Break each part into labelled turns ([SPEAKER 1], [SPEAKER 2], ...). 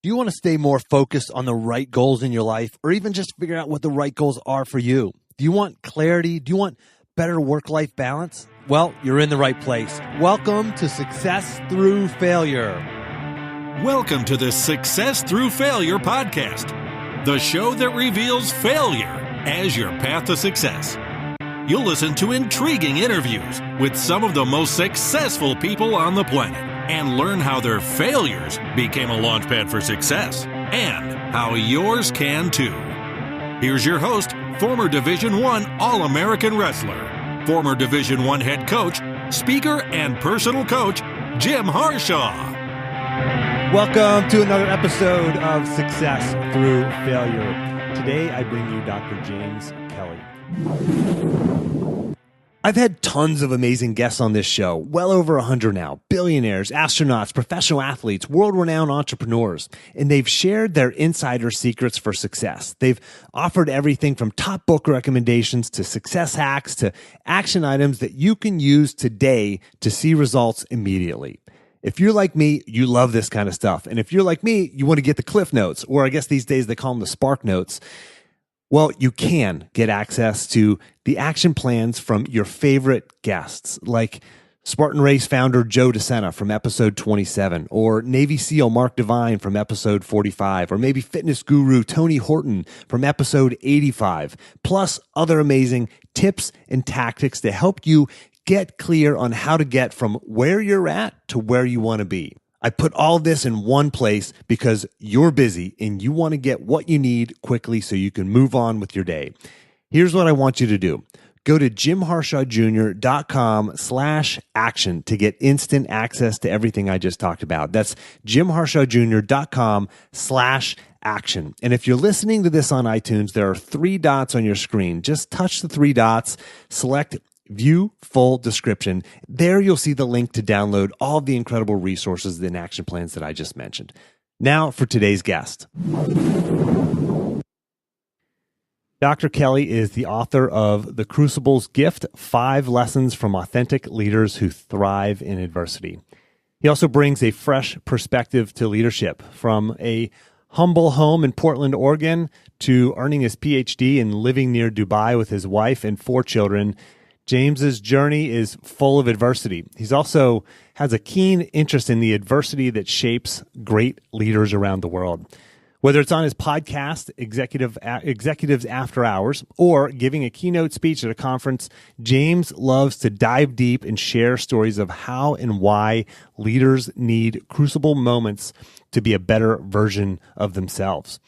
[SPEAKER 1] Do you want to stay more focused on the right goals in your life, or even just figure out what the right goals are for you? Do you want clarity? Do you want better work-life balance? Well, you're in the right place. Welcome to Success Through Failure.
[SPEAKER 2] Welcome to the Success Through Failure podcast, the show that reveals failure as your path to success. You'll listen to intriguing interviews with some of the most successful people on the planet and learn how their failures became a launchpad for success and how yours can too. Here's your host, former Division I All-American wrestler, former Division I head coach, speaker, and personal coach, Jim Harshaw.
[SPEAKER 1] Welcome to another episode of Success Through Failure. Today, I bring you Dr. James Kelley. I've had tons of amazing guests on this show, well over 100 now, billionaires, astronauts, professional athletes, world-renowned entrepreneurs, and they've shared their insider secrets for success. They've offered everything from top book recommendations to success hacks to action items that you can use today to see results immediately. If you're like me, you love this kind of stuff. And if you're like me, you want to get the Cliff Notes, or I guess these days they call them the Spark Notes. Well, you can get access to the action plans from your favorite guests, like Spartan Race founder Joe DeSena from episode 27, or Navy SEAL Mark Devine from episode 45, or maybe fitness guru Tony Horton from episode 85, plus other amazing tips and tactics to help you get clear on how to get from where you're at to where you want to be. I put all this in one place because you're busy and you want to get what you need quickly so you can move on with your day. Here's what I want you to do. Go to jimharshawjr.com/action to get instant access to everything I just talked about. That's jimharshawjr.com/action. And if you're listening to this on iTunes, there are 3 dots on your screen. Just touch the 3 dots, select View Full Description. There you'll see the link to download all of the incredible resources and action plans that I just mentioned. Now for today's guest. Dr. Kelley is the author of The Crucible's Gift, 5 Lessons from Authentic Leaders Who Thrive in Adversity. He also brings a fresh perspective to leadership, from a humble home in Portland, Oregon, to earning his PhD and living near Dubai with his wife and 4 children. James's journey is full of adversity. He's also has a keen interest in the adversity that shapes great leaders around the world. Whether it's on his podcast, Executives After Hours, or giving a keynote speech at a conference, James loves to dive deep and share stories of how and why leaders need crucible moments to be a better version of themselves.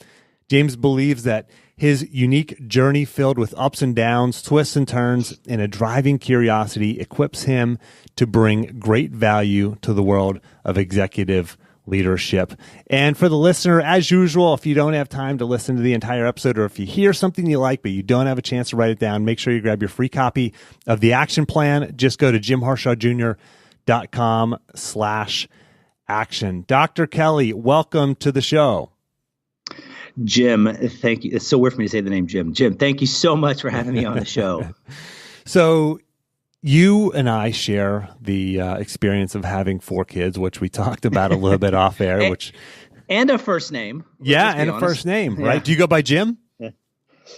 [SPEAKER 1] James believes that his unique journey filled with ups and downs, twists and turns, and a driving curiosity equips him to bring great value to the world of executive leadership. And for the listener, as usual, if you don't have time to listen to the entire episode, or if you hear something you like but you don't have a chance to write it down, make sure you grab your free copy of the action plan. Just go to jimharshawjr.com/action. Dr. Kelley, welcome to the show.
[SPEAKER 3] Jim, thank you. It's so weird for me to say the name Jim. Jim, thank you so much for having me on the show.
[SPEAKER 1] So you and I share the experience of having 4 kids, which we talked about a little bit off air.
[SPEAKER 3] And a first name.
[SPEAKER 1] Yeah, and a first name, right? Yeah. Do you go by Jim?
[SPEAKER 3] Yeah.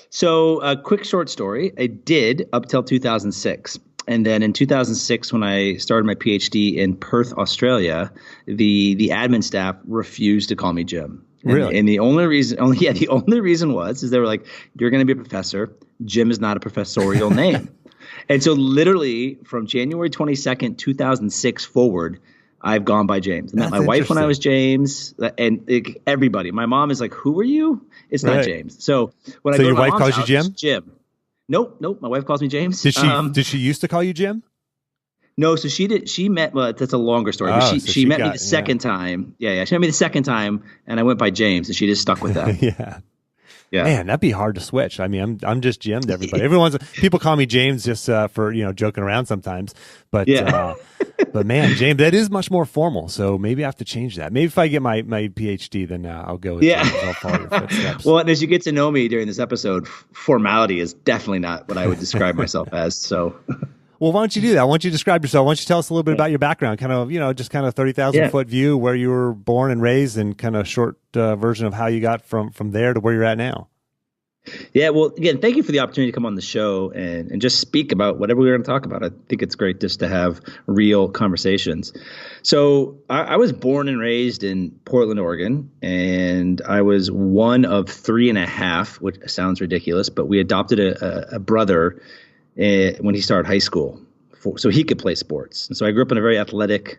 [SPEAKER 3] So a quick short story. I did up till 2006. And then in 2006, when I started my PhD in Perth, Australia, the admin staff refused to call me Jim.
[SPEAKER 1] Really?
[SPEAKER 3] And the only reason was they were like, "You're going to be a professor. Jim is not a professorial name." And so literally from January 22nd, 2006 forward, I've gone by James. I met my wife when I was James, and everybody. My mom is like, "Who are you?" It's not James. So when I go
[SPEAKER 1] your
[SPEAKER 3] to my
[SPEAKER 1] wife calls you Jim?
[SPEAKER 3] Jim. Nope. My wife calls me James.
[SPEAKER 1] Did she used to call you Jim?
[SPEAKER 3] No, so she did. She met. Well, that's a longer story. But she met me the second time. Yeah. She met me the second time, and I went by James, and she just stuck with that.
[SPEAKER 1] Yeah. Man, that'd be hard to switch. I mean, I'm just Jim to everybody. People call me James just for joking around sometimes. But but man, James, that is much more formal. So maybe I have to change that. Maybe if I get my PhD, then I'll go with James. I'll follow your footsteps.
[SPEAKER 3] Well, and as you get to know me during this episode, formality is definitely not what I would describe myself as. So.
[SPEAKER 1] Well, why don't you do that? Why don't you describe yourself? Why don't you tell us a little bit about your background? Kind of, just kind of 30,000 foot view, where you were born and raised, and kind of short version of how you got from there to where you're at now.
[SPEAKER 3] Yeah, well, again, thank you for the opportunity to come on the show and just speak about whatever we're going to talk about. I think it's great just to have real conversations. So I was born and raised in Portland, Oregon, and I was one of 3.5, which sounds ridiculous, but we adopted a brother when he started high school so he could play sports. And so I grew up in a very athletic,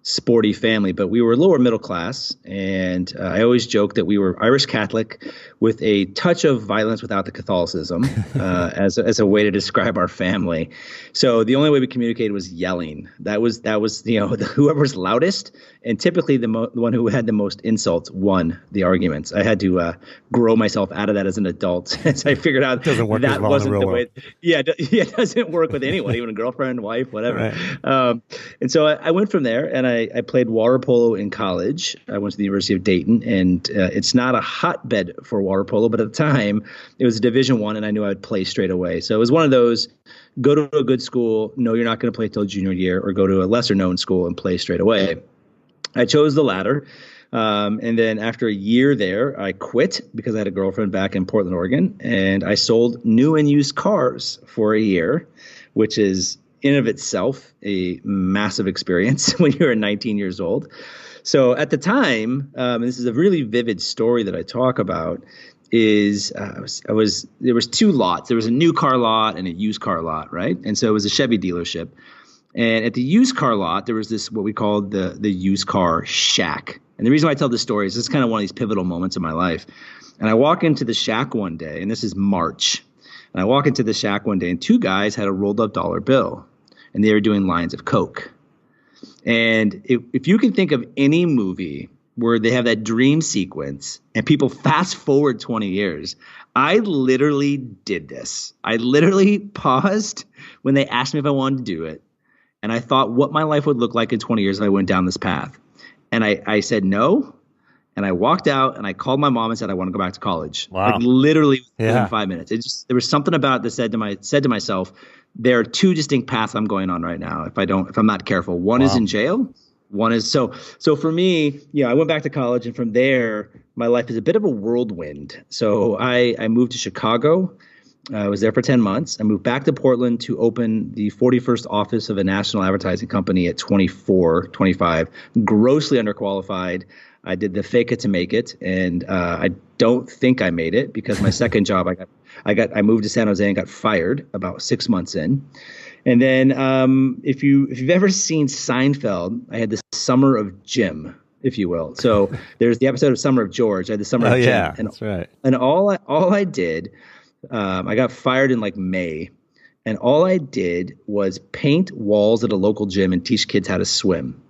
[SPEAKER 3] sporty family, but we were lower middle class. And I always joke that we were Irish Catholic with a touch of violence without the Catholicism as a way to describe our family. So the only way we communicated was yelling. That was whoever's loudest, and typically the one who had the most insults won the arguments. I had to grow myself out of that as an adult. So I figured out that wasn't the way. Yeah, it doesn't work with anyone, even a girlfriend, wife, whatever. Right. And so I went from there, and I played water polo in college. I went to the University of Dayton, and it's not a hotbed for water polo, but at the time it was a Division I, and I knew I would play straight away. So it was one of those: go to a good school, no, you're not going to play till junior year, or go to a lesser known school and play straight away. I chose the latter. And then after a year there, I quit because I had a girlfriend back in Portland, Oregon, and I sold new and used cars for a year, which is in of itself a massive experience when you're 19 years old. So at the time, and this is a really vivid story that I talk about, is there was two lots. There was a new car lot and a used car lot, right? And so it was a Chevy dealership. And at the used car lot, there was this, what we called the used car shack. And the reason why I tell this story is this is kind of one of these pivotal moments in my life. And I walk into the shack one day, and this is March. And I walk into the shack one day, and two guys had a rolled up dollar bill, and they were doing lines of Coke. And if you can think of any movie where they have that dream sequence and people fast forward 20 years, I literally did this. I literally paused when they asked me if I wanted to do it. And I thought what my life would look like in 20 years if I went down this path. And I said no. And I walked out and I called my mom and said, I want to go back to college.
[SPEAKER 1] Wow.
[SPEAKER 3] Like literally within 5 minutes. There was something about it that said to myself, there are two distinct paths I'm going on right now. If I'm not careful, one is in jail. One is so for me, I went back to college, and from there, my life is a bit of a whirlwind. So I moved to Chicago. I was there for 10 months. I moved back to Portland to open the 41st office of a national advertising company at 24, 25, grossly underqualified. I did the fake it to make it, and I don't think I made it because my second job, I moved to San Jose and got fired about 6 months in. And then if you've ever seen Seinfeld, I had this summer of Jim, if you will. So there's the episode of Summer of George. I had the summer of Jim.
[SPEAKER 1] Yeah, that's right.
[SPEAKER 3] And all I did, I got fired in like May, and all I did was paint walls at a local gym and teach kids how to swim.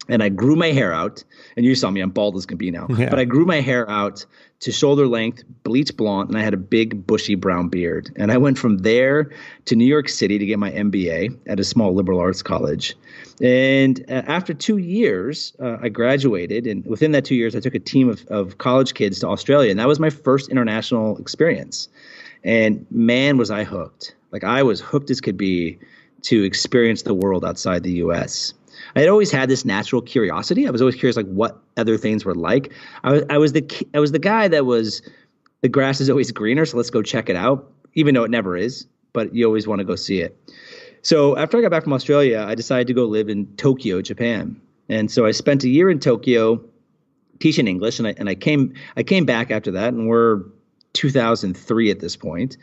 [SPEAKER 3] And I grew my hair out, and you saw me, I'm bald as can be now, but I grew my hair out to shoulder length, bleach blonde, and I had a big bushy brown beard. And I went from there to New York City to get my MBA at a small liberal arts college. And after 2 years, I graduated, and within that 2 years, I took a team of college kids to Australia, and that was my first international experience. And man, was I hooked. Like I was hooked as could be to experience the world outside the U.S. I had always had this natural curiosity. I was always curious, like what other things were like. I was the guy that was, the grass is always greener, so let's go check it out, even though it never is. But you always want to go see it. So after I got back from Australia, I decided to go live in Tokyo, Japan. And so I spent a year in Tokyo teaching English, and I came back after that, and we're 2003 at this point.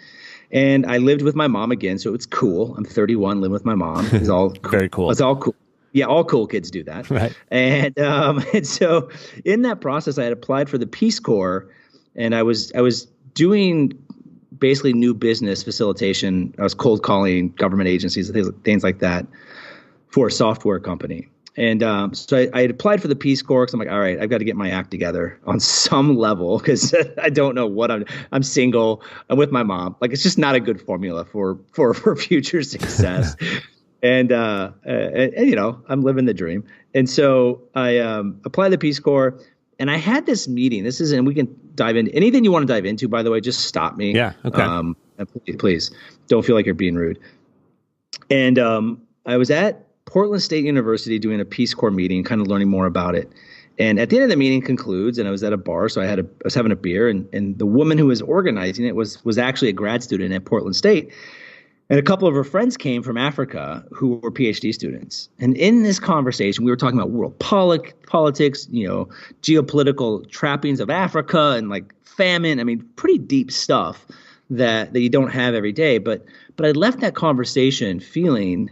[SPEAKER 3] And I lived with my mom again, so it's cool. I'm 31, living with my mom. It's all cool.
[SPEAKER 1] Very cool.
[SPEAKER 3] It's all cool. Yeah, all cool kids do that.
[SPEAKER 1] Right.
[SPEAKER 3] And so in that process, I had applied for the Peace Corps, and I was doing basically new business facilitation. I was cold calling government agencies, things like that, for a software company. And so I had applied for the Peace Corps because I'm like, all right, I've got to get my act together on some level because I don't know what I'm single. I'm with my mom. Like it's just not a good formula for future success. And I'm living the dream. And so I applied the Peace Corps, and I had this meeting. And we can dive into anything you want to dive into, by the way, just stop me.
[SPEAKER 1] Yeah. Okay.
[SPEAKER 3] Please don't feel like you're being rude. And I was at Portland State University doing a Peace Corps meeting, kind of learning more about it. And at the end of the meeting concludes, and I was at a bar, so I was having a beer, and the woman who was organizing it was actually a grad student at Portland State. And a couple of her friends came from Africa who were PhD students. And in this conversation, we were talking about world politics, geopolitical trappings of Africa and like famine. I mean, pretty deep stuff that you don't have every day. But I left that conversation feeling,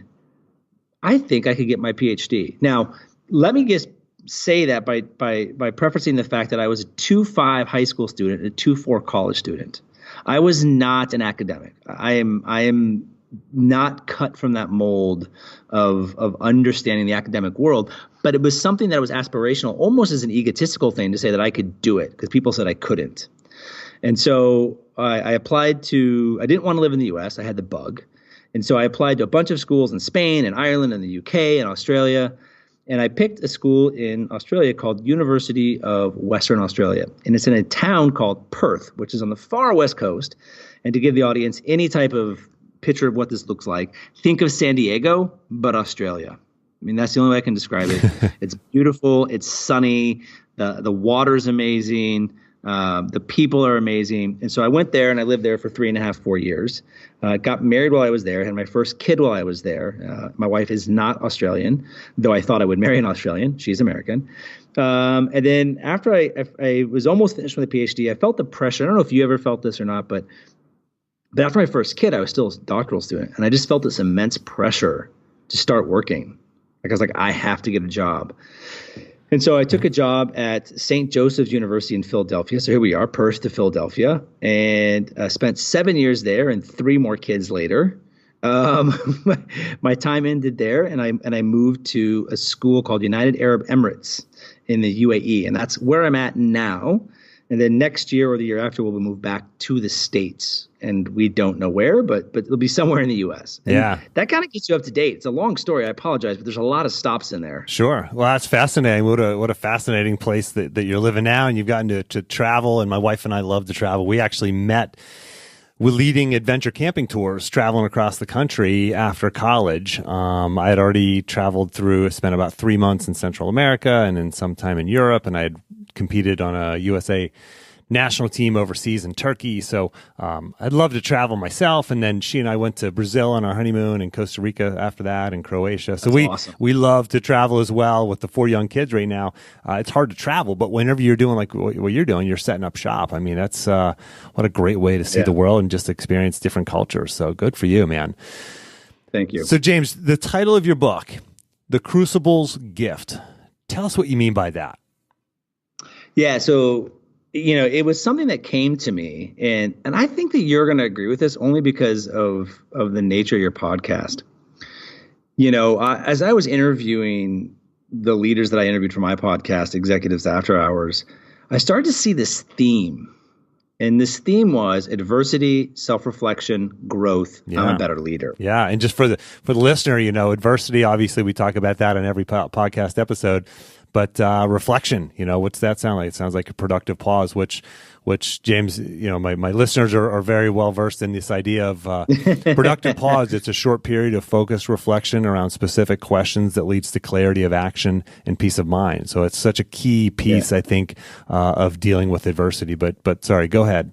[SPEAKER 3] I think I could get my PhD. Now, let me just say that by prefacing the fact that I was a 2.5 high school student, a 2.4 college student. I was not an academic. I am not cut from that mold of understanding the academic world, but it was something that was aspirational, almost as an egotistical thing to say that I could do it because people said I couldn't. And so I applied I didn't want to live in the US. I had the bug. And so I applied to a bunch of schools in Spain and Ireland and the UK and Australia. And I picked a school in Australia called University of Western Australia. And it's in a town called Perth, which is on the far west coast. And to give the audience any type of picture of what this looks like, think of San Diego, but Australia. I mean, that's the only way I can describe it. It's beautiful. It's sunny. The water's amazing. The people are amazing. And so I went there and I lived there for 3.5, 4 years. Got married while I was there. Had my first kid while I was there. My wife is not Australian, though I thought I would marry an Australian. She's American. And then after I was almost finished with a PhD, I felt the pressure. I don't know if you ever felt this or not, but after my first kid, I was still a doctoral student. And I just felt this immense pressure to start working. Like I was like, I have to get a job. And so I took a job at St. Joseph's University in Philadelphia. So here we are, Perth to Philadelphia, and spent 7 years there and 3 more kids later. My time ended there, and I moved to a school called United Arab Emirates in the UAE, and that's where I'm at now. And then next year or the year after, we'll move back to the States, and we don't know where, but it'll be somewhere in the U.S. And
[SPEAKER 1] yeah,
[SPEAKER 3] that kind of gets you up to date. It's a long story. I apologize, but there's a lot of stops in there.
[SPEAKER 1] Sure. Well, that's fascinating. What a fascinating place that you're living now, and you've gotten to travel. And my wife and I love to travel. We actually met with leading adventure camping tours, traveling across the country after college. I had already traveled spent about 3 months in Central America and then some time in Europe, and I had competed on a USA national team overseas in Turkey. So I'd love to travel myself. And then she and I went to Brazil on our honeymoon and Costa Rica after that and Croatia. So
[SPEAKER 3] awesome.
[SPEAKER 1] We love to travel as well with the 4 young kids right now. It's hard to travel, but whenever you're doing like what you're doing, you're setting up shop. I mean, that's what a great way to see the world and just experience different cultures. So good for you, man.
[SPEAKER 3] Thank you.
[SPEAKER 1] So James, the title of your book, The Crucible's Gift. Tell us what you mean by that.
[SPEAKER 3] Yeah, so it was something that came to me, and I think that you're going to agree with this only because of the nature of your podcast. As I was interviewing the leaders that I interviewed for my podcast, Executives After Hours, I started to see this theme, and this theme was adversity, self-reflection, growth. Yeah. I'm a better leader.
[SPEAKER 1] Yeah, and just for the listener, adversity. Obviously, we talk about that in every podcast episode. But reflection, what's that sound like? It sounds like a productive pause, which James, my listeners are very well versed in this idea of productive pause. It's a short period of focused reflection around specific questions that leads to clarity of action and peace of mind. So it's such a key piece, I think, of dealing with adversity. But sorry, go ahead.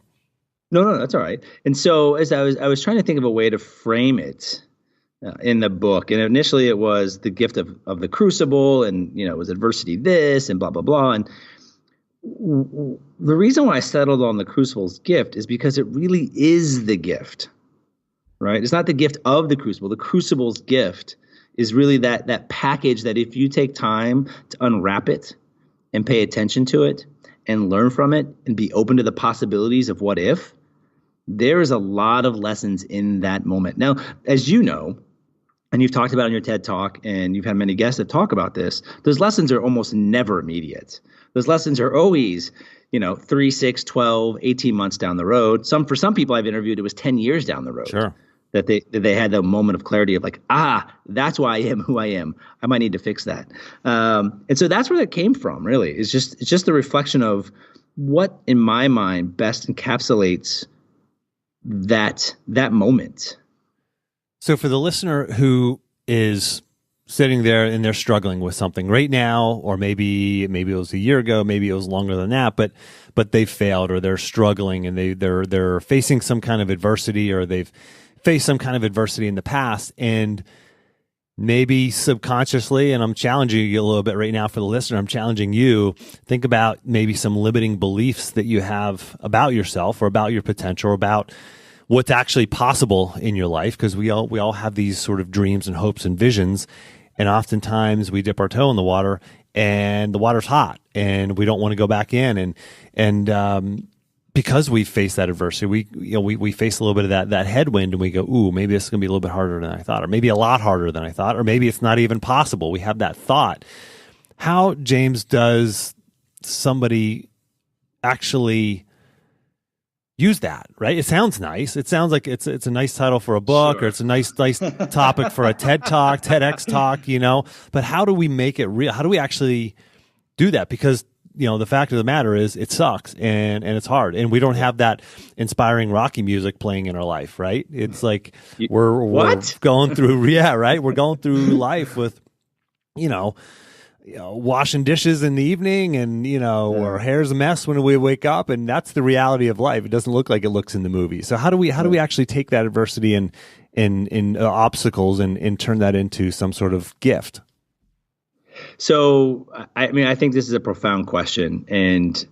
[SPEAKER 3] No, that's all right. And so as I was trying to think of a way to frame it in the book, and initially it was the gift of the crucible, and it was adversity this and blah blah blah. And the reason why I settled on the crucible's gift is because it really is the gift, right? It's not the gift of the crucible. The crucible's gift is really that package that if you take time to unwrap it and pay attention to it and learn from it and be open to the possibilities of what if, there is a lot of lessons in that moment. Now, as you know, and you've talked about in your TED Talk, and you've had many guests that talk about this, those lessons are almost never immediate. Those lessons are always, 3, 6, 12, 18 months down the road. For some people I've interviewed, it was 10 years down the road.
[SPEAKER 1] Sure.
[SPEAKER 3] That they had the moment of clarity of like, that's why I am who I am. I might need to fix that. And so that's where that came from, really. It's just the reflection of what, in my mind, best encapsulates that moment.
[SPEAKER 1] So for the listener who is sitting there and they're struggling with something right now, or maybe it was a year ago, maybe it was longer than that, but they failed, or they're struggling and they're facing some kind of adversity, or they've faced some kind of adversity in the past, and maybe subconsciously, and I'm challenging you a little bit right now for the listener, I'm challenging you, think about maybe some limiting beliefs that you have about yourself or about your potential or about what's actually possible in your life, because we all have these sort of dreams and hopes and visions, and oftentimes we dip our toe in the water and the water's hot and we don't want to go back in, and because we face that adversity, we face a little bit of that headwind, and we go, ooh, maybe this is going to be a little bit harder than I thought, or maybe a lot harder than I thought, or maybe it's not even possible. We have that thought. How, James, does somebody actually use that, right? It sounds nice. It sounds like it's a nice title for a book,
[SPEAKER 3] Sure.
[SPEAKER 1] or it's a nice topic for a TED Talk, TEDx talk, but how do we make it real? How do we actually do that? Because the fact of the matter is it sucks and it's hard, and we don't have that inspiring Rocky music playing in our life, right? It's like we're going through, right? We're going through life with, washing dishes in the evening, and our hair's a mess when we wake up, and that's the reality of life. It doesn't look like it looks in the movie. So how do we actually take that adversity and obstacles and turn that into some sort of gift?
[SPEAKER 3] So, I think this is a profound question, and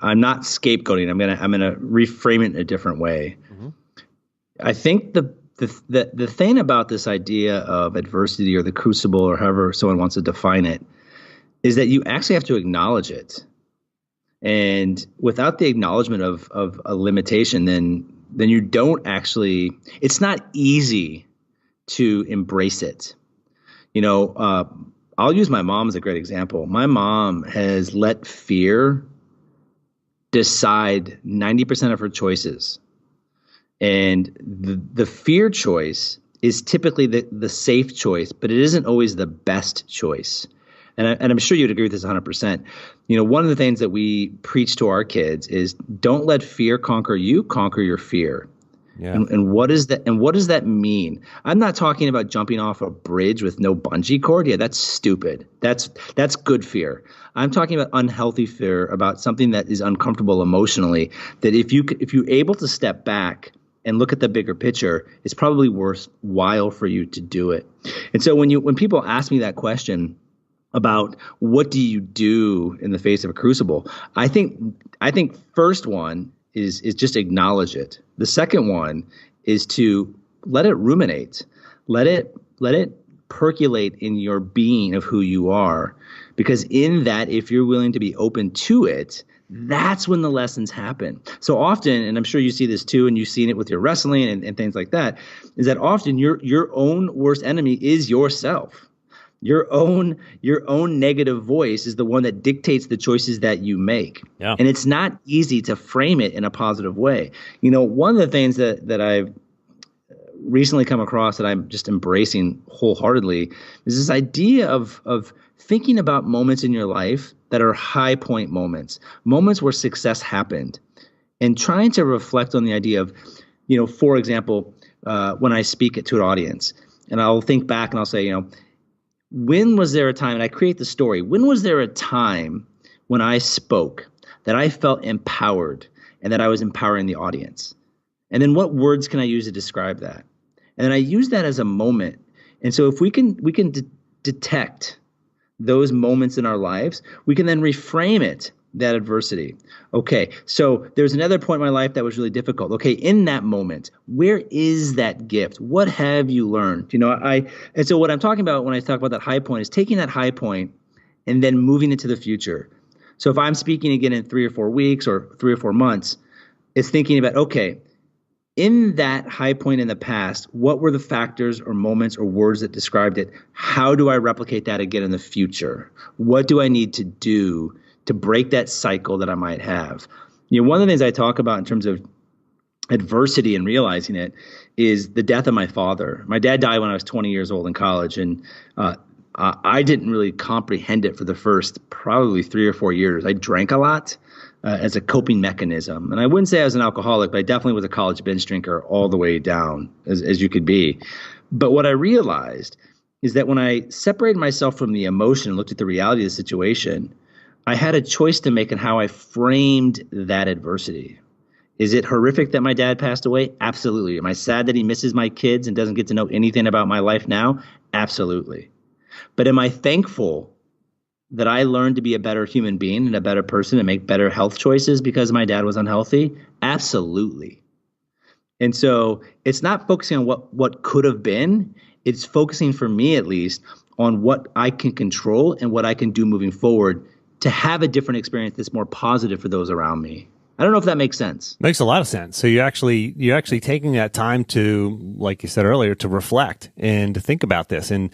[SPEAKER 3] I'm not scapegoating. I'm gonna reframe it in a different way. Mm-hmm. I think the thing about this idea of adversity, or the crucible, or however someone wants to define it, is that you actually have to acknowledge it. And without the acknowledgement of a limitation, then you don't actually. It's not easy to embrace it. I'll use my mom as a great example. My mom has let fear decide 90% of her choices. And the fear choice is typically the safe choice, but it isn't always the best choice. And I'm sure you'd agree with this 100%. One of the things that we preach to our kids is, don't let fear conquer you, conquer your fear. Yeah. And what is that? And what does that mean? I'm not talking about jumping off a bridge with no bungee cord. Yeah, that's stupid. That's good fear. I'm talking about unhealthy fear, about something that is uncomfortable emotionally, that if you're able to step back and look at the bigger picture, it's probably worthwhile for you to do it. And so when people ask me that question about what do you do in the face of a crucible, I think first one is just acknowledge it. The second one is to let it ruminate, let it percolate in your being of who you are, because in that, if you're willing to be open to it, that's when the lessons happen. So often, and I'm sure you see this too, and you've seen it with your wrestling and things like that, is that often your own worst enemy is yourself. Your own negative voice is the one that dictates the choices that you make. Yeah. And it's not easy to frame it in a positive way. One of the things that I've recently come across that I'm just embracing wholeheartedly is this idea of thinking about moments in your life that are high point moments where success happened, and trying to reflect on the idea of, for example, when I speak to an audience, and I'll think back and I'll say, when was there a time, and I create the story, when was there a time when I spoke that I felt empowered and that I was empowering the audience? And then what words can I use to describe that? And then I use that as a moment. And so if we can detect those moments in our lives, we can then reframe it, that adversity. Okay, so there's another point in my life that was really difficult. Okay, in that moment, where is that gift? What have you learned? And so what I'm talking about when I talk about that high point is taking that high point and then moving it to the future. So if I'm speaking again in 3 or 4 weeks or 3 or 4 months, it's thinking about, okay, in that high point in the past, what were the factors or moments or words that described it? How do I replicate that again in the future? What do I need to do to break that cycle that I might have? One of the things I talk about in terms of adversity and realizing it is the death of my father. My dad died when I was 20 years old in college, and I didn't really comprehend it for the first probably 3 or 4 years. I drank a lot. as a coping mechanism. And I wouldn't say I was an alcoholic, but I definitely was a college binge drinker all the way down as you could be. But what I realized is that when I separated myself from the emotion and looked at the reality of the situation, I had a choice to make in how I framed that adversity. Is it horrific that my dad passed away? Absolutely. Am I sad that he misses my kids and doesn't get to know anything about my life now? Absolutely. But am I thankful that I learned to be a better human being and a better person and make better health choices because my dad was unhealthy? Absolutely. And so it's not focusing on what could have been. It's focusing, for me at least, on what I can control and what I can do moving forward to have a different experience that's more positive for those around me. I don't know if that makes sense.
[SPEAKER 1] Makes a lot of sense. So you're actually taking that time to, like you said earlier, to reflect and to think about this. And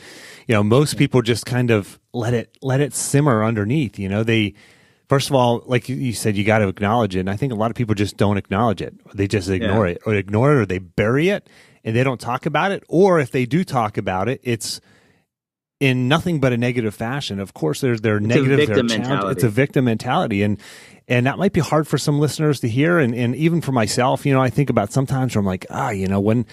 [SPEAKER 1] most people just kind of let it simmer underneath. They, first of all, like you said, you got to acknowledge it. And I think a lot of people just don't acknowledge it. They just ignore it, or they bury it and they don't talk about it. Or if they do talk about it, it's in nothing but a negative fashion. Of course, there's their negatives, their challenges. It's a victim mentality, and that might be hard for some listeners to hear, and even for myself. I think about sometimes where I'm like, when,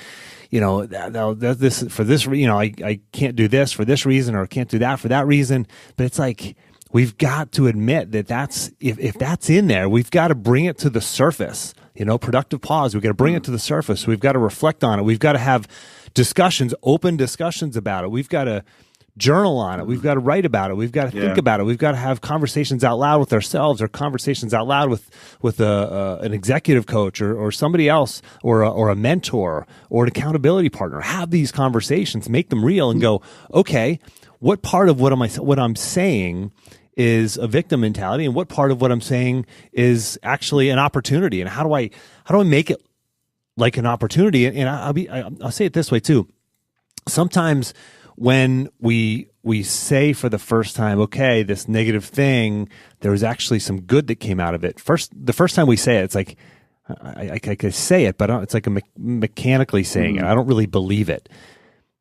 [SPEAKER 1] this for this, I can't do this for this reason, or can't do that for that reason. But it's like we've got to admit that's if that's in there, we've got to bring it to the surface. Productive pause. We've got to bring it to the surface. We've got to reflect on it. We've got to have discussions, open discussions about it. We've got to journal on it. We've got to write about it. We've got to think about it. We've got to have conversations out loud with ourselves, or conversations out loud with an executive coach or somebody else, or a mentor or an accountability partner. Have these conversations, make them real, and go, okay, what part of what I'm saying is a victim mentality, and what part of what I'm saying is actually an opportunity, and how do I make it like an opportunity? And I'll say it this way too. Sometimes when we say for the first time, okay, this negative thing, there was actually some good that came out of it. The first time we say it, it's like I could say it, but it's like mechanically saying it. I don't really believe it.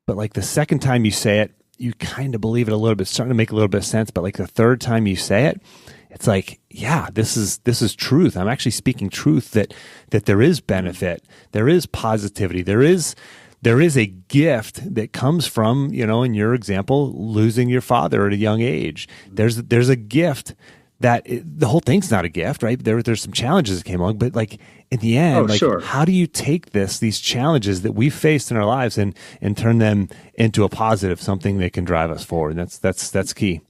[SPEAKER 1] But like the second time you say it, you kind of believe it a little bit, starting to make a little bit of sense. But like the third time you say it, it's like, yeah, this is truth. I'm actually speaking truth that there is benefit, there is positivity, there is a gift that comes from, in your example, losing your father at a young age. There's a gift that the whole thing's not a gift, right? There's some challenges that came along, but like in the end, how do you take these challenges that we've faced in our lives and turn them into a positive, something that can drive us forward? And that's key.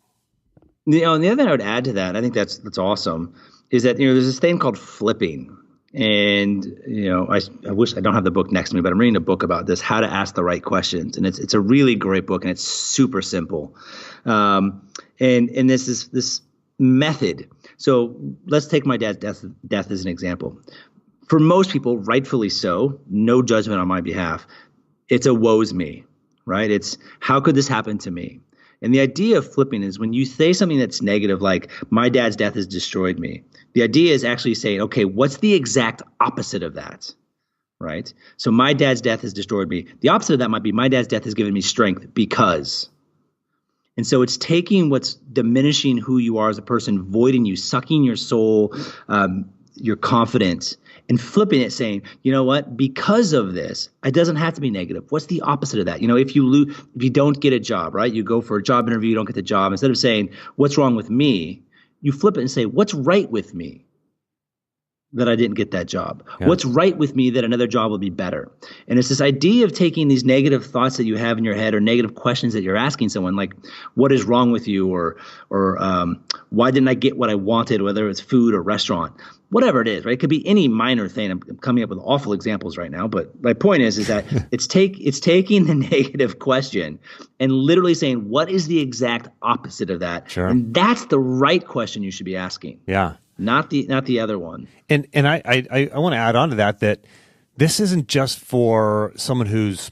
[SPEAKER 3] And the other thing I would add to that, I think that's awesome, is that, there's this thing called flipping. And, I wish I don't have the book next to me, but I'm reading a book about this, how to ask the right questions. And it's a really great book, and it's super simple. And this is this method. So let's take my dad's death as an example. For most people, rightfully so, no judgment on my behalf, it's a woe's me, right? It's how could this happen to me? And the idea of flipping is when you say something that's negative, like my dad's death has destroyed me, the idea is actually saying, okay, what's the exact opposite of that, right? So my dad's death has destroyed me. The opposite of that might be my dad's death has given me strength because. And so it's taking what's diminishing who you are as a person, voiding you, sucking your soul, your confidence, and flipping it, saying, you know what, because of this, it doesn't have to be negative. What's the opposite of that? If you don't get a job, right? You go for a job interview, you don't get the job. Instead of saying, what's wrong with me? You flip it and say, what's right with me that I didn't get that job? Yeah. What's right with me that another job will be better? And it's this idea of taking these negative thoughts that you have in your head, or negative questions that you're asking someone, like, what is wrong with you? Or why didn't I get what I wanted, whether it's food or restaurant, whatever it is, right? It could be any minor thing. I'm coming up with awful examples right now, but my point is that it's taking the negative question and literally saying, what is the exact opposite of that?
[SPEAKER 1] Sure.
[SPEAKER 3] And that's the right question you should be asking.
[SPEAKER 1] Yeah.
[SPEAKER 3] Not the other one.
[SPEAKER 1] And I want to add on to that this isn't just for someone who's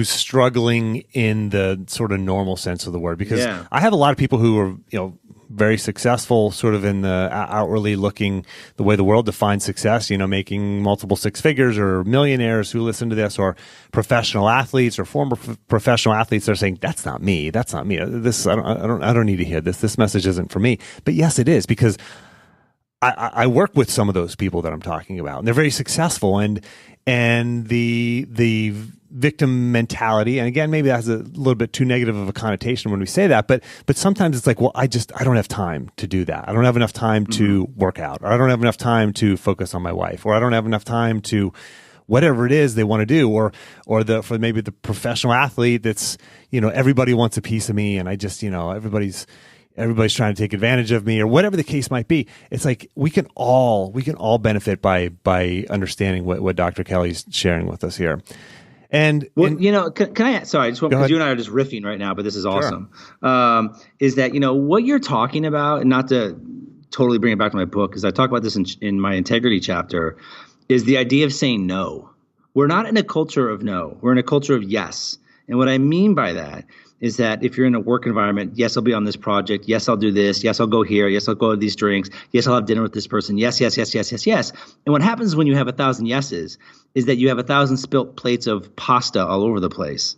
[SPEAKER 1] struggling in the sort of normal sense of the word, because I have a lot of people who are, very successful, sort of in the outwardly looking, the way the world defines success, making multiple six figures, or millionaires who listen to this, or professional athletes or former professional athletes. They're saying, that's not me. This, I don't need to hear this. This message isn't for me. But yes, it is, because I work with some of those people that I'm talking about, and they're very successful, and the victim mentality, and again, maybe that's a little bit too negative of a connotation when we say that, but sometimes it's like, well, I don't have time to do that. I don't have enough time to work out, or I don't have enough time to focus on my wife, or I don't have enough time to whatever it is they want to do, or for maybe the professional athlete that's, everybody wants a piece of me, and I just, everybody's trying to take advantage of me, or whatever the case might be. It's like we can all benefit by understanding what Dr. Kelley's sharing with us here. And
[SPEAKER 3] can I? Sorry, I just want, because you and I are just riffing right now, but this is awesome. Sure. Is that what you're talking about, and not to totally bring it back to my book, because I talk about this in my integrity chapter, is the idea of saying no. We're not in a culture of no. We're in a culture of yes. And what I mean by that is that if you're in a work environment, yes, I'll be on this project. Yes, I'll do this. Yes, I'll go here. Yes, I'll go to these drinks. Yes, I'll have dinner with this person. Yes, yes, yes, yes, yes, yes. And what happens when you have 1,000 yeses is that you have 1,000 spilt plates of pasta all over the place.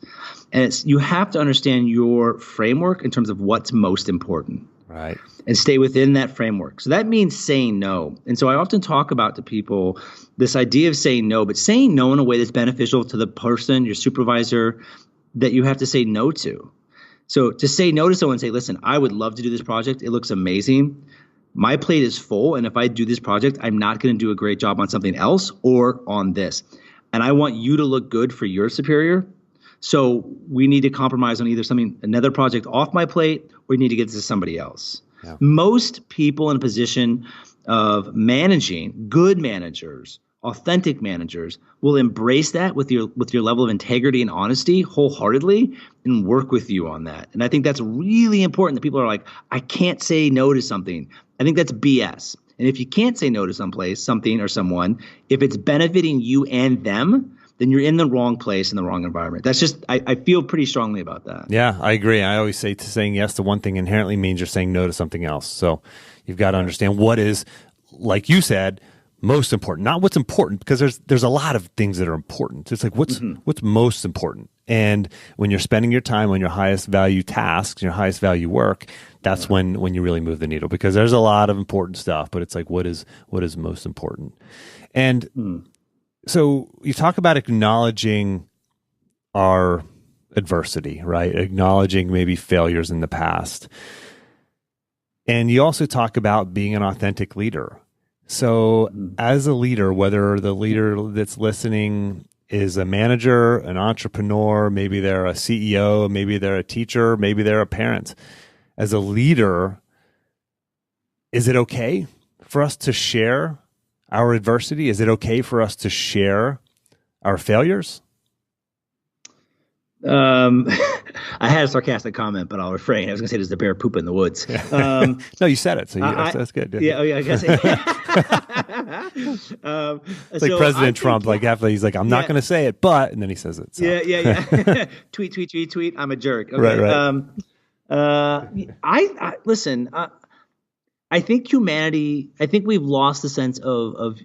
[SPEAKER 3] And you have to understand your framework in terms of what's most important.
[SPEAKER 1] Right.
[SPEAKER 3] And stay within that framework. So that means saying no. And so I often talk about to people this idea of saying no, but saying no in a way that's beneficial to the person, your supervisor, that you have to say no to. So to say no to someone and say, listen, I would love to do this project. It looks amazing. My plate is full. And if I do this project, I'm not going to do a great job on something else or on this. And I want you to look good for your superior. So we need to compromise on either another project off my plate, or we need to get this to somebody else. Yeah. Most people in a position of managing, good managers, authentic managers, will embrace that with your level of integrity and honesty wholeheartedly and work with you on that. And I think that's really important, that people are like, I can't say no to something. I think that's BS. And if you can't say no to something or someone, if it's benefiting you and them, then you're in the wrong place in the wrong environment. That's just, I feel pretty strongly about that.
[SPEAKER 1] Yeah, I agree. I always say saying yes to one thing inherently means you're saying no to something else. So you've got to understand what is, like you said, most important, not what's important, because there's a lot of things that are important. It's like what's most important. And when you're spending your time on your highest value tasks, your highest value work, that's when you really move the needle, because there's a lot of important stuff, but it's like what is most important. And so you talk about acknowledging our adversity, right? Acknowledging maybe failures in the past. And you also talk about being an authentic leader. So as a leader, whether the leader that's listening is a manager, an entrepreneur, maybe they're a CEO, maybe they're a teacher, maybe they're a parent. As a leader, is it okay for us to share our adversity? Is it okay for us to share our failures?
[SPEAKER 3] I had a sarcastic comment, but I'll refrain. I was going to say, does the bear poop in the woods?
[SPEAKER 1] No, you said it, so that's good.
[SPEAKER 3] Yeah, I guess.
[SPEAKER 1] It's like President Trump, like after he's like, I'm not going to say it, but, and then he says it. So.
[SPEAKER 3] Yeah. tweet. I'm a jerk. Okay.
[SPEAKER 1] Right.
[SPEAKER 3] Listen. I think humanity. I think we've lost the sense of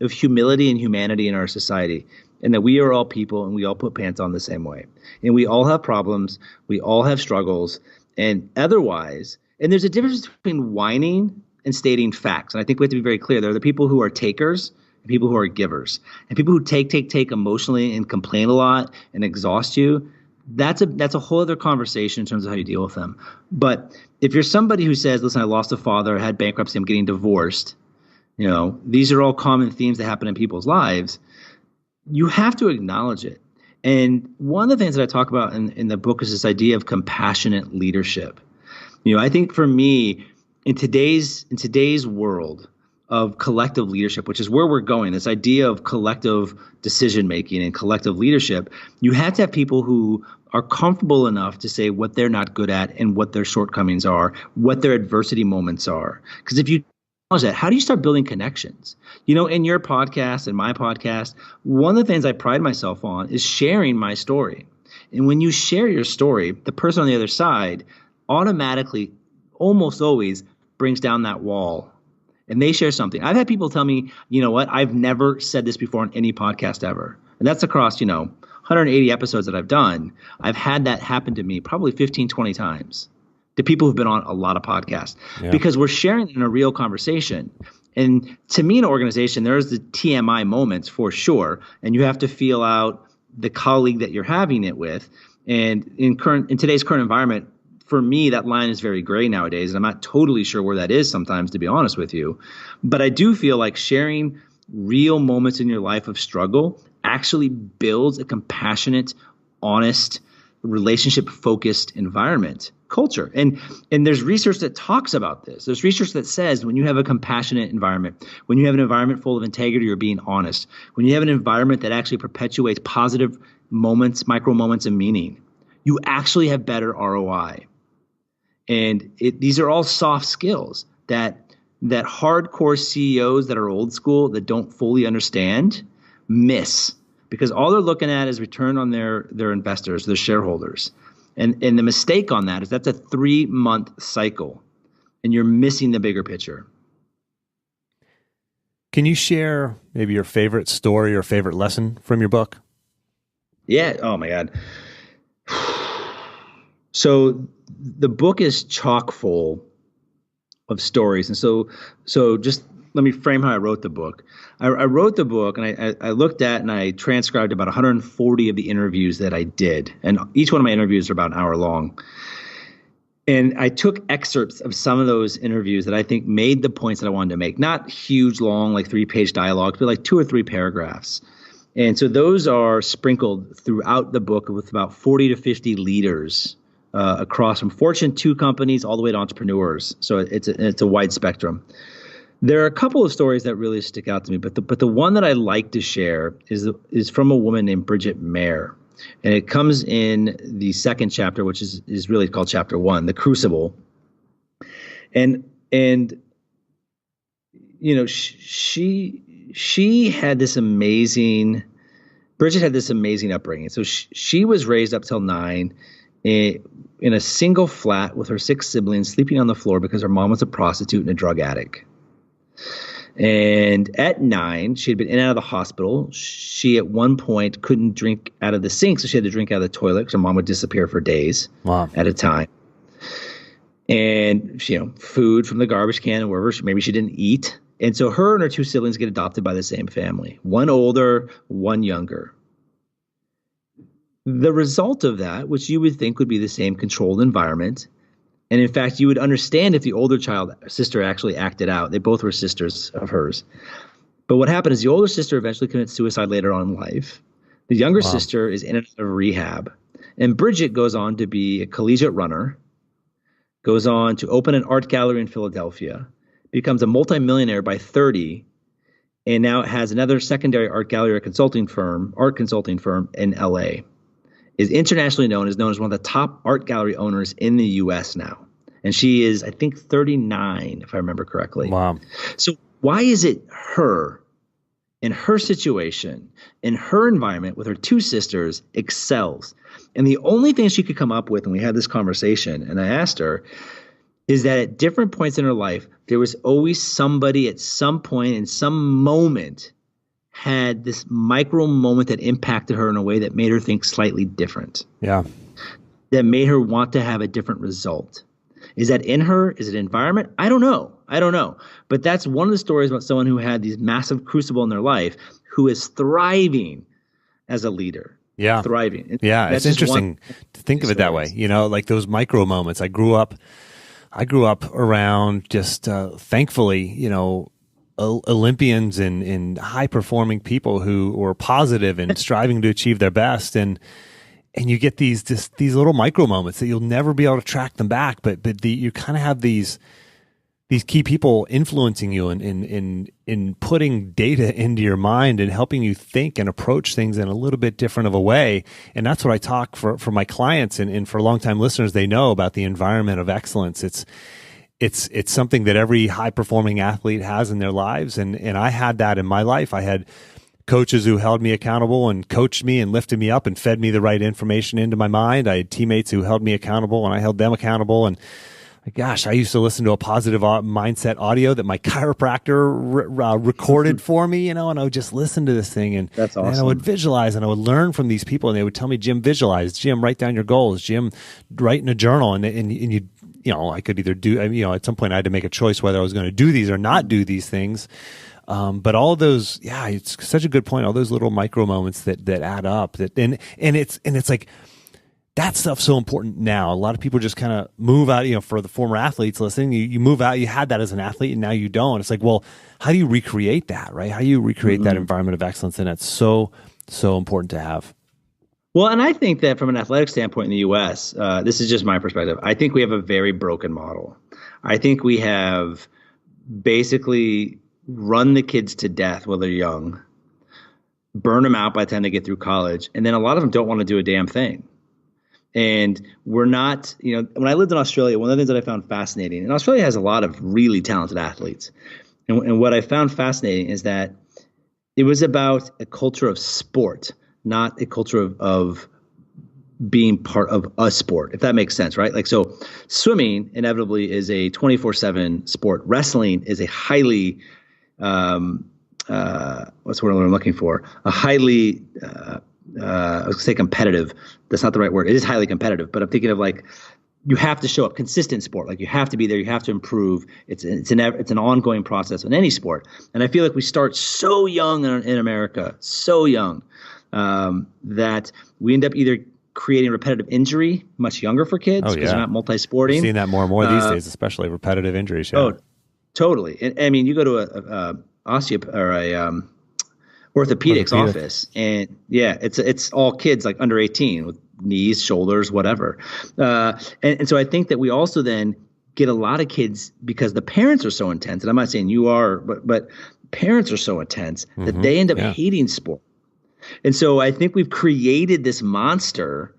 [SPEAKER 3] humility and humanity in our society, and that we are all people and we all put pants on the same way, and we all have problems, we all have struggles, and otherwise. And there's a difference between whining and stating facts, and I think we have to be very clear. There are the people who are takers and people who are givers, and people who take emotionally and complain a lot and exhaust you. That's a whole other conversation in terms of how you deal with them. But if you're somebody who says, listen, I lost a father, I had bankruptcy, I'm getting divorced, these are all common themes that happen in people's lives. You have to acknowledge it. And one of the things that I talk about in the book is this idea of compassionate leadership. I think for me, in today's world of collective leadership, which is where we're going, this idea of collective decision making and collective leadership, you have to have people who are comfortable enough to say what they're not good at and what their shortcomings are, what their adversity moments are. Because if you acknowledge that, how do you start building connections? In your podcast and my podcast, one of the things I pride myself on is sharing my story. And when you share your story, the person on the other side automatically, almost always, brings down that wall. And they share something. I've had people tell me, you know what, I've never said this before on any podcast ever. And that's across, 180 episodes that I've done. I've had that happen to me probably 15, 20 times to people who've been on a lot of podcasts, because we're sharing in a real conversation. And to me, in an organization, there's the TMI moments for sure, and you have to feel out the colleague that you're having it with. And in today's current environment, for me, that line is very gray nowadays, and I'm not totally sure where that is sometimes, to be honest with you. But I do feel like sharing real moments in your life of struggle actually builds a compassionate, honest, relationship-focused environment, culture. And there's research that talks about this. There's research that says when you have a compassionate environment, when you have an environment full of integrity or being honest, when you have an environment that actually perpetuates positive moments, micro moments of meaning, you actually have better ROI. And these are all soft skills that hardcore CEOs that are old school, that don't fully understand, miss, because all they're looking at is return on their investors, their shareholders. And the mistake on that is that's a 3-month cycle, and you're missing the bigger picture.
[SPEAKER 1] Can you share maybe your favorite story or favorite lesson from your book?
[SPEAKER 3] Yeah. Oh my God. So the book is chock full of stories. And so just let me frame how I wrote the book. I wrote the book, and I looked at and I transcribed about 140 of the interviews that I did. And each one of my interviews are about an hour long. And I took excerpts of some of those interviews that I think made the points that I wanted to make. Not huge, long, like 3-page dialogues, but like 2 or 3 paragraphs. And so those are sprinkled throughout the book with about 40 to 50 leaders across from Fortune 2 companies all the way to entrepreneurs. So it's a wide spectrum. There are a couple of stories that really stick out to me, but the one that I like to share is from a woman named Bridget Mayer, and it comes in the second chapter, which is really called chapter 1, the Crucible. And you know, she had this amazing. Bridget had this amazing upbringing. So she was raised up till 9 in a single flat with her 6 siblings, sleeping on the floor because her mom was a prostitute and a drug addict. And at 9, she had been in and out of the hospital. She at one point couldn't drink out of the sink, so she had to drink out of the toilet because her mom would disappear for days at a time. And food from the garbage can and wherever maybe she didn't eat. And so her and her 2 siblings get adopted by the same family, one older, one younger. The result of that, which you would think would be the same controlled environment, and in fact, you would understand if the older sister actually acted out. They both were sisters of hers. But what happened is the older sister eventually commits suicide later on in life. The younger sister is in and out of rehab. And Bridget goes on to be a collegiate runner, goes on to open an art gallery in Philadelphia, becomes a multimillionaire by 30, and now has another secondary art gallery art consulting firm in LA. Is internationally known as one of the top art gallery owners in the U.S. now. And she is, I think, 39, if I remember correctly.
[SPEAKER 1] Wow.
[SPEAKER 3] So why is it her, in her situation, in her environment with her 2 sisters, excels? And the only thing she could come up with, and we had this conversation, and I asked her, is that at different points in her life, there was always somebody at some point in some moment had this micro moment that impacted her in a way that made her think slightly different.
[SPEAKER 1] Yeah.
[SPEAKER 3] That made her want to have a different result. Is that in her? Is it environment? I don't know. But that's one of the stories about someone who had these massive crucible in their life who is thriving as a leader.
[SPEAKER 1] Yeah.
[SPEAKER 3] Thriving.
[SPEAKER 1] Yeah. It's interesting to think of it that way. Like those micro moments. I grew up around just, thankfully, Olympians and high performing people who were positive and striving to achieve their best, and you get these little micro moments that you'll never be able to track them back, but you kind of have these key people influencing you in putting data into your mind and helping you think and approach things in a little bit different of a way. And that's what I talk for my clients and for longtime listeners. They know about the environment of excellence. It's something that every high-performing athlete has in their lives, and I had that in my life. I had coaches who held me accountable and coached me and lifted me up and fed me the right information into my mind. I had teammates who held me accountable, and I held them accountable. And gosh, I used to listen to a positive mindset audio that my chiropractor recorded for me, and I would just listen to this thing, and
[SPEAKER 3] that's awesome.
[SPEAKER 1] And I would visualize, and I would learn from these people, and they would tell me, Jim, visualize. Jim, write down your goals. Jim, write in a journal, and I could either do, at some point I had to make a choice whether I was going to do these or not do these things. But all of those, it's such a good point. All those little micro moments that add up, and it's like, that stuff's so important now. A lot of people just kind of move out, for the former athletes listening, you move out, you had that as an athlete and now you don't. It's like, well, how do you recreate that, right? How do you recreate that environment of excellence? And that's so, so important to have.
[SPEAKER 3] Well, and I think that from an athletic standpoint in the U.S., this is just my perspective. I think we have a very broken model. I think we have basically run the kids to death while they're young, burn them out by the time they get through college, and then a lot of them don't want to do a damn thing. And we're not, when I lived in Australia, one of the things that I found fascinating, and Australia has a lot of really talented athletes. And what I found fascinating is that it was about a culture of sport, not a culture of being part of a sport, if that makes sense, right? Like, so swimming inevitably is a 24/7 sport. Wrestling is a highly, what's the word I'm looking for? A highly, I was going to say competitive. That's not the right word. It is highly competitive, but I'm thinking of like, you have to show up, consistent sport. Like, you have to be there. You have to improve. It's an ongoing process in any sport. And I feel like we start so young in America, so young, that we end up either creating repetitive injury much younger for kids because they're not multi-sporting.
[SPEAKER 1] We're seeing that more and more these days, especially repetitive injuries. Yeah.
[SPEAKER 3] Oh, totally. And, I mean, you go to a orthopedics office, and it's all kids like under 18 with knees, shoulders, whatever. And so I think that we also then get a lot of kids, because the parents are so intense, and I'm not saying you are, but parents are so intense that they end up hating sport. And so I think we've created this monster,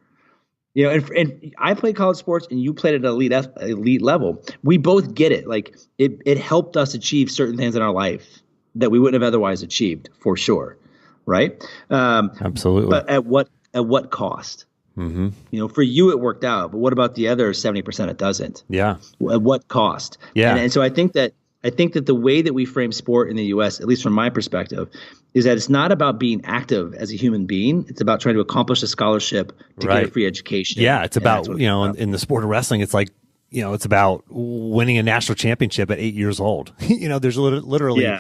[SPEAKER 3] and I played college sports and you played at an elite level. We both get it. Like, it helped us achieve certain things in our life that we wouldn't have otherwise achieved, for sure. Right.
[SPEAKER 1] Absolutely.
[SPEAKER 3] But at what cost? For you, it worked out, but what about the other 70% it doesn't?
[SPEAKER 1] Yeah.
[SPEAKER 3] At what cost?
[SPEAKER 1] Yeah.
[SPEAKER 3] And so I think that the way that we frame sport in the U.S., at least from my perspective, is that it's not about being active as a human being. It's about trying to accomplish a scholarship to get a free education.
[SPEAKER 1] Yeah. It's about, in the sport of wrestling, it's like, it's about winning a national championship at 8 years old. There's literally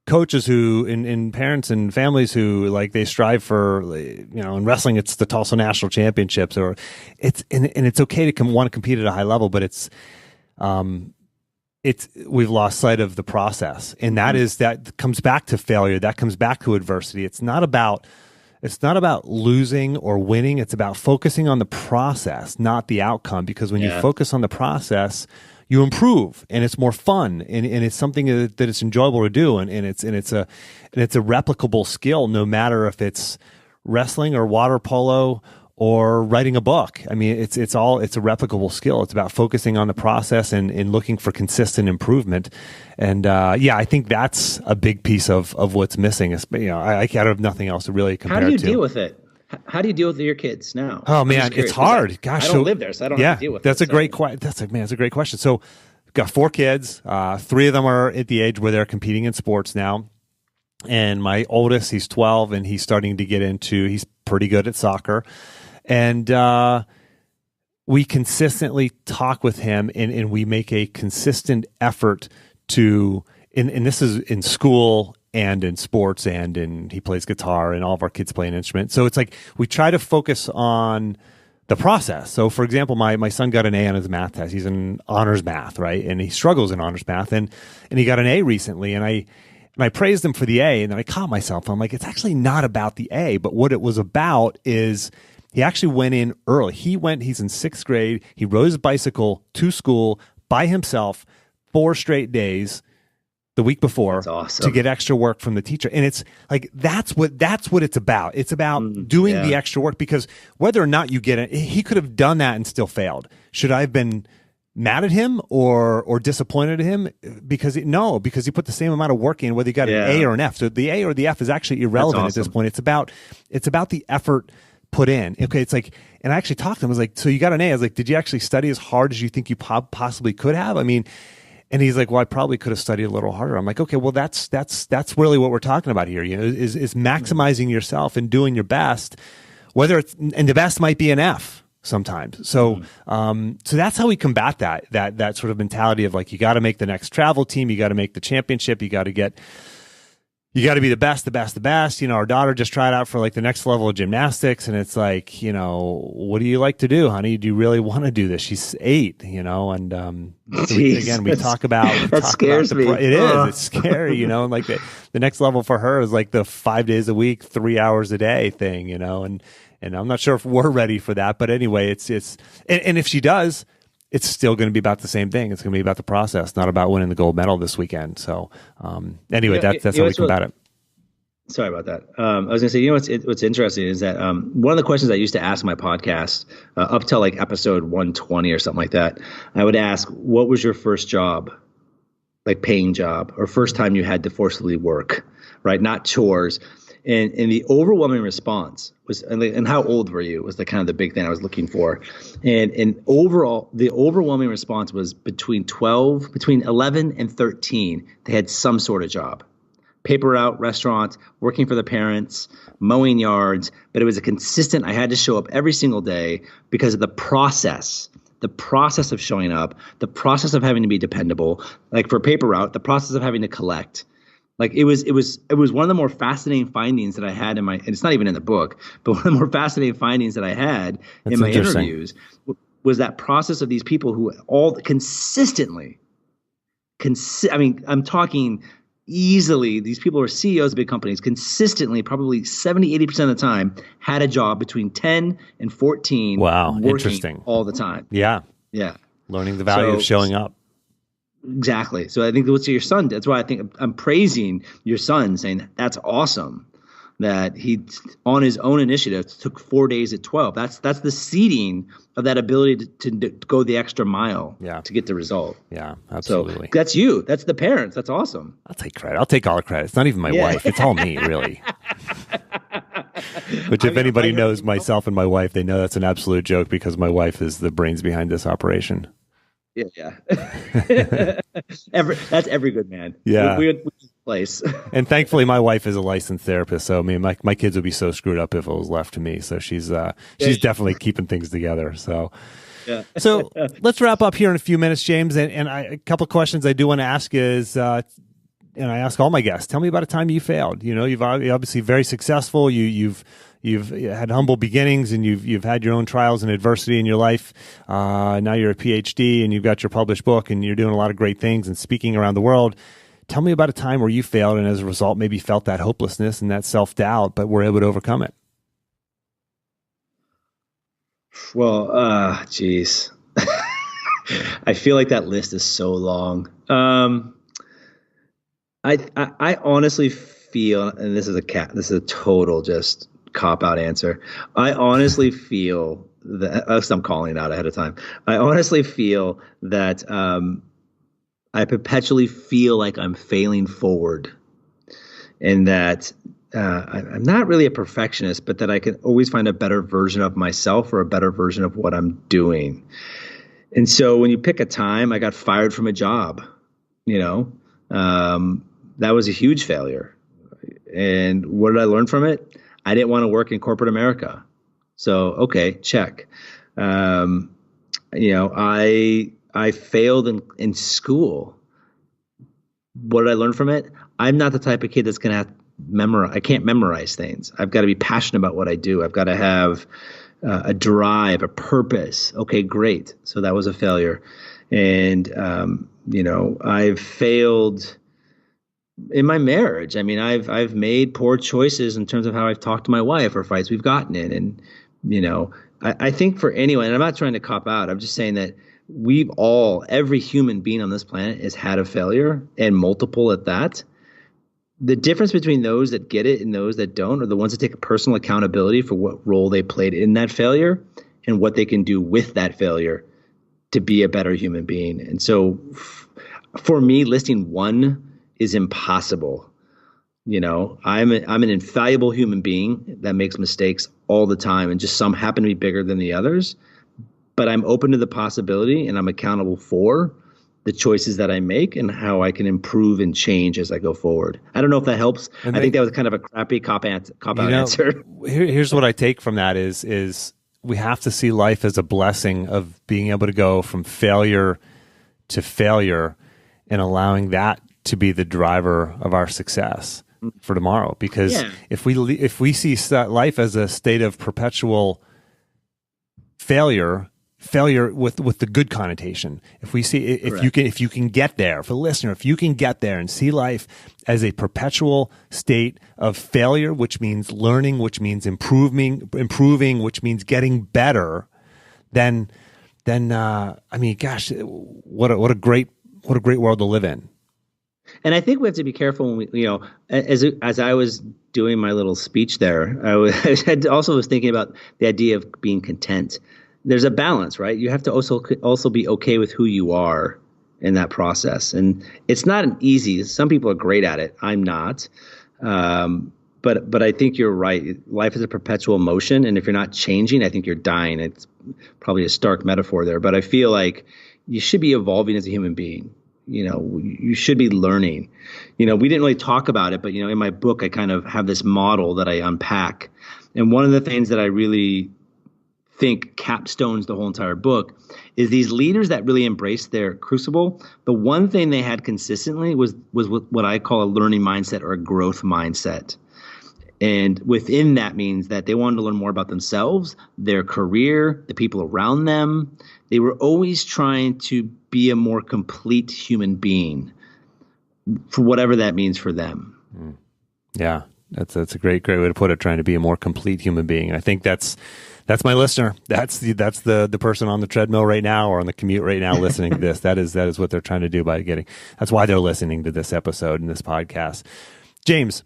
[SPEAKER 1] coaches who, and parents and families who, like, they strive for, in wrestling, it's the Tulsa national championships, or it's okay to want to compete at a high level, but we've lost sight of the process. And that comes back to failure. That comes back to adversity. It's not about losing or winning. It's about focusing on the process, not the outcome. Because when you focus on the process, you improve, and it's more fun, and it's something that it's enjoyable to do, and it's a replicable skill, no matter if it's wrestling or water polo or writing a book. I mean, it's a replicable skill. It's about focusing on the process and looking for consistent improvement. And I think that's a big piece of what's missing. I have nothing else to really compare to.
[SPEAKER 3] How do you deal with it? How do you deal with your kids now?
[SPEAKER 1] Oh man, it's hard. Gosh,
[SPEAKER 3] I don't live there, so I don't have to deal with it.
[SPEAKER 1] That's a great question. So we've got 4 kids. 3 of them are at the age where they're competing in sports now. And my oldest, he's 12, and he's starting to he's pretty good at soccer. And we consistently talk with him, and we make a consistent effort to, and this is in school and in sports, and he plays guitar, and all of our kids play an instrument. So it's like we try to focus on the process. So, for example, my son got an A on his math test. He's in honors math, right? And he struggles in honors math, and he got an A recently, and I praised him for the A, and then I caught myself. I'm like, it's actually not about the A, but what it was about is he actually went in early. He's in 6th grade. He rode his bicycle to school by himself 4 straight days the week before to get extra work from the teacher. And it's like, that's what it's about. It's about doing the extra work, because whether or not you get it, he could have done that and still failed. Should I have been mad at him or disappointed at him? Because he put the same amount of work in, whether he got an A or an F. So the A or the F is actually irrelevant at this point. It's about the effort put in. Okay. It's like, and I actually talked to him. I was like, so you got an A. I was like, did you actually study as hard as you think you possibly could have? I mean, and he's like, well, I probably could have studied a little harder. I'm like, okay, well, that's really what we're talking about here. Is maximizing yourself and doing your best, and the best might be an F. sometimes. So, so that's how we combat that sort of mentality of like, you got to make the next travel team. You got to make the championship. You got to be the best. Our daughter just tried out for like the next level of gymnastics. And it's like, what do you like to do, honey? Do you really want to do this? She's 8, and, so we talk about,
[SPEAKER 3] that scares me.
[SPEAKER 1] It's scary, and like the next level for her is like the 5 days a week, 3 hours a day thing, and I'm not sure if we're ready for that, but anyway, and if she does, it's still going to be about the same thing. It's going to be about the process, not about winning the gold medal this weekend. So, anyway, that's how we combat it.
[SPEAKER 3] Sorry about that. I was going to say, what's interesting is that one of the questions I used to ask my podcast up till like episode 120 or something like that, I would ask, what was your first job, like paying job, or first time you had to forcibly work, right? Not chores. And the overwhelming response was, and how old were you, was the kind of the big thing I was looking for. And overall, the overwhelming response was between 11 and 13, they had some sort of job. Paper route, restaurants, working for the parents, mowing yards. But it was a consistent, I had to show up every single day because of the process of showing up, the process of having to be dependable. Like for paper route, the process of having to collect. Like it was one of the more fascinating findings that I had and it's not even in the book, but one of the more fascinating findings that I had in my interviews was that process of these people who all consistently, I'm talking easily, these people are CEOs of big companies, consistently, probably 70, 80% of the time, had a job between 10 and 14.
[SPEAKER 1] Wow,
[SPEAKER 3] working
[SPEAKER 1] interesting.
[SPEAKER 3] All the time.
[SPEAKER 1] Yeah.
[SPEAKER 3] Yeah.
[SPEAKER 1] Learning the value of showing up.
[SPEAKER 3] Exactly. So I think what's your son? That's why I think I'm praising your son, saying that's awesome that he, on his own initiative, took 4 days at 12. That's the seeding of that ability to go the extra mile to get the result.
[SPEAKER 1] Yeah, absolutely.
[SPEAKER 3] So that's you. That's the parents. That's awesome.
[SPEAKER 1] I'll take credit. I'll take all the credit. It's not even my wife. It's all me, really. Which if anybody knows myself and my wife, they know that's an absolute joke because my wife is the brains behind this operation.
[SPEAKER 3] Yeah. That's every good man.
[SPEAKER 1] Yeah.
[SPEAKER 3] Weird place.
[SPEAKER 1] And thankfully, my wife is a licensed therapist, so I mean, my kids would be so screwed up if it was left to me. So she's definitely keeping things together. So. Yeah. So let's wrap up here in a few minutes, James. And a couple of questions I do want to ask is, and I ask all my guests, tell me about a time you failed. You're obviously very successful. You've had humble beginnings, and you've had your own trials and adversity in your life. Now you're a PhD, and you've got your published book, and you're doing a lot of great things and speaking around the world. Tell me about a time where you failed, and as a result, maybe felt that hopelessness and that self-doubt, but were able to overcome it.
[SPEAKER 3] Well, geez. I feel like that list is so long. I honestly feel, and this is a total just cop-out answer. I honestly feel that, I'm calling it out ahead of time. I honestly feel that I perpetually feel like I'm failing forward, and that I'm not really a perfectionist, but that I can always find a better version of myself or a better version of what I'm doing. And so when you pick a time, I got fired from a job, that was a huge failure. And what did I learn from it? I didn't want to work in corporate America. So, okay, check. I failed in school. What did I learn from it? I'm not the type of kid that's going to have to memorize. I can't memorize things. I've got to be passionate about what I do. I've got to have a drive, a purpose. Okay, great. So that was a failure. And, I've failed in my marriage. I mean, I've made poor choices in terms of how I've talked to my wife or fights we've gotten in. And, I think for anyone, and I'm not trying to cop out, I'm just saying that every human being on this planet has had a failure, and multiple at that. The difference between those that get it and those that don't are the ones that take personal accountability for what role they played in that failure and what they can do with that failure to be a better human being. And so for me, listing one is impossible. I'm an infallible human being that makes mistakes all the time, and just some happen to be bigger than the others. But I'm open to the possibility, and I'm accountable for the choices that I make and how I can improve and change as I go forward. I don't know if that helps. I think that was kind of a crappy cop out answer.
[SPEAKER 1] Here's what I take from that is we have to see life as a blessing of being able to go from failure to failure and allowing that to be the driver of our success for tomorrow. Because if we see life as a state of perpetual failure with the good connotation, if we see if you can get there, for the listener, if you can get there and see life as a perpetual state of failure, which means learning, which means improving, which means getting better, then I mean, gosh, what a great world to live in.
[SPEAKER 3] And I think we have to be careful when we, as I was doing my little speech there, I also was thinking about the idea of being content. There's a balance, right? You have to also be okay with who you are in that process. And it's not an easy, some people are great at it. I'm not. But I think you're right. Life is a perpetual motion. And if you're not changing, I think you're dying. It's probably a stark metaphor there, but I feel like you should be evolving as a human being. You should be learning. We didn't really talk about it, but, in my book, I kind of have this model that I unpack. And one of the things that I really think capstones the whole entire book is these leaders that really embraced their crucible. The one thing they had consistently was what I call a learning mindset or a growth mindset. And within that means that they wanted to learn more about themselves, their career, the people around them. They were always trying to be a more complete human being for whatever that means for them.
[SPEAKER 1] Yeah, that's a great way to put it, trying to be a more complete human being. And I think that's my listener. That's the person on the treadmill right now or on the commute right now listening to this. That is what they're trying to do that's why they're listening to this episode and this podcast. James,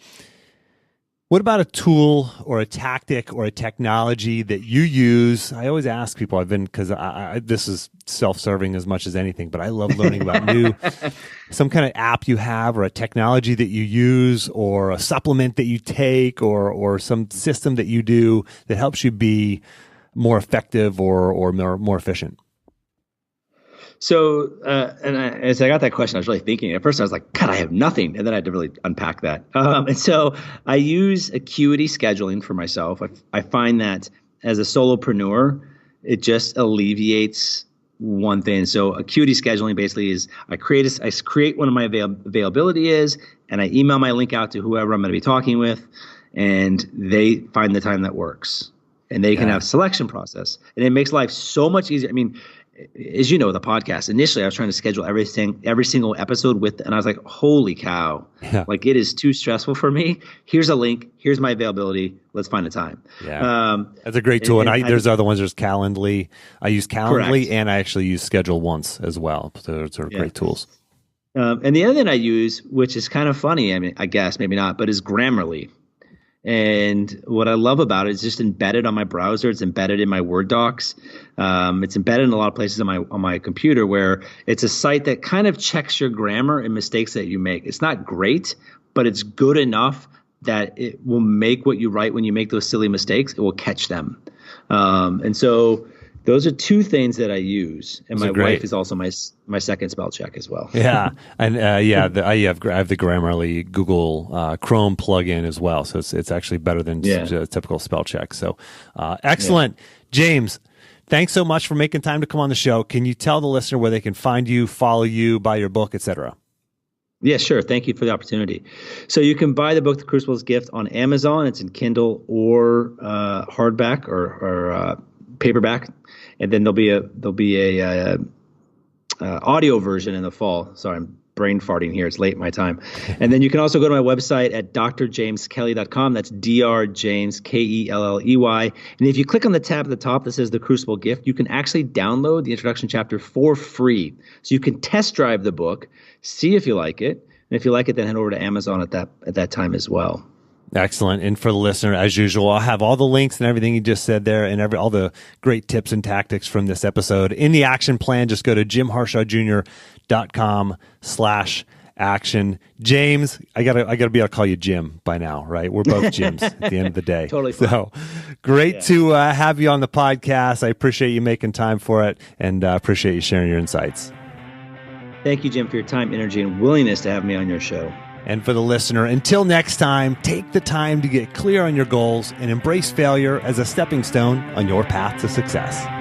[SPEAKER 1] what about a tool or a tactic or a technology that you use? I always ask people, because this is self-serving as much as anything, but I love learning about some kind of app you have or a technology that you use or a supplement that you take or some system that you do that helps you be more effective or more efficient.
[SPEAKER 3] So, as I got that question, I was really thinking. At first, I was like, God, I have nothing. And then I had to really unpack that. And so I use Acuity scheduling for myself. I find that as a solopreneur, it just alleviates one thing. So Acuity scheduling basically is I create one of my availability is, and I email my link out to whoever I'm going to be talking with, and they find the time that works. And they can have selection process. And it makes life so much easier. I mean, as you know, the podcast, initially I was trying to schedule every single episode and I was like, holy cow, like it is too stressful for me. Here's a link. Here's my availability. Let's find a time.
[SPEAKER 1] Yeah. That's a great tool. And there's other ones. There's Calendly. I use Calendly and I actually use Schedule Once as well. So those are great tools.
[SPEAKER 3] And the other thing I use, which is kind of funny, I mean, I guess maybe not, but is Grammarly. And what I love about it is just embedded on my browser. It's embedded in my Word docs. It's embedded in a lot of places on my computer, where it's a site that kind of checks your grammar and mistakes that you make. It's not great, but it's good enough that it will make what you write when you make those silly mistakes. It will catch them. And so those are two things that I use, and my wife is also my second spell check as well.
[SPEAKER 1] Yeah, and I have the Grammarly Google Chrome plugin as well, so it's actually better than a typical spell check. So excellent, James. Thanks so much for making time to come on the show. Can you tell the listener where they can find you, follow you, buy your book, etc.?
[SPEAKER 3] Yeah, sure. Thank you for the opportunity. So you can buy the book, The Crucible's Gift, on Amazon. It's in Kindle or hardback or paperback. And then there'll be a audio version in the fall. Sorry, I'm brain farting here. It's late my time. And then you can also go to my website at drjameskelley.com. That's drjames, Kelley. And if you click on the tab at the top that says The Crucible Gift, you can actually download the introduction chapter for free. So you can test drive the book, see if you like it. And if you like it, then head over to Amazon at that time as well.
[SPEAKER 1] Excellent. And for the listener, as usual, I'll have all the links and everything you just said there and all the great tips and tactics from this episode in the action plan. Just go to jimharshawjr.com/action. James, I gotta be able to call you Jim by now, right? We're both Jims at the end of the day.
[SPEAKER 3] Totally fine.
[SPEAKER 1] So great to have you on the podcast. I appreciate you making time for it, and appreciate you sharing your insights.
[SPEAKER 3] Thank you, Jim, for your time, energy, and willingness to have me on your show.
[SPEAKER 1] And for the listener, until next time, take the time to get clear on your goals and embrace failure as a stepping stone on your path to success.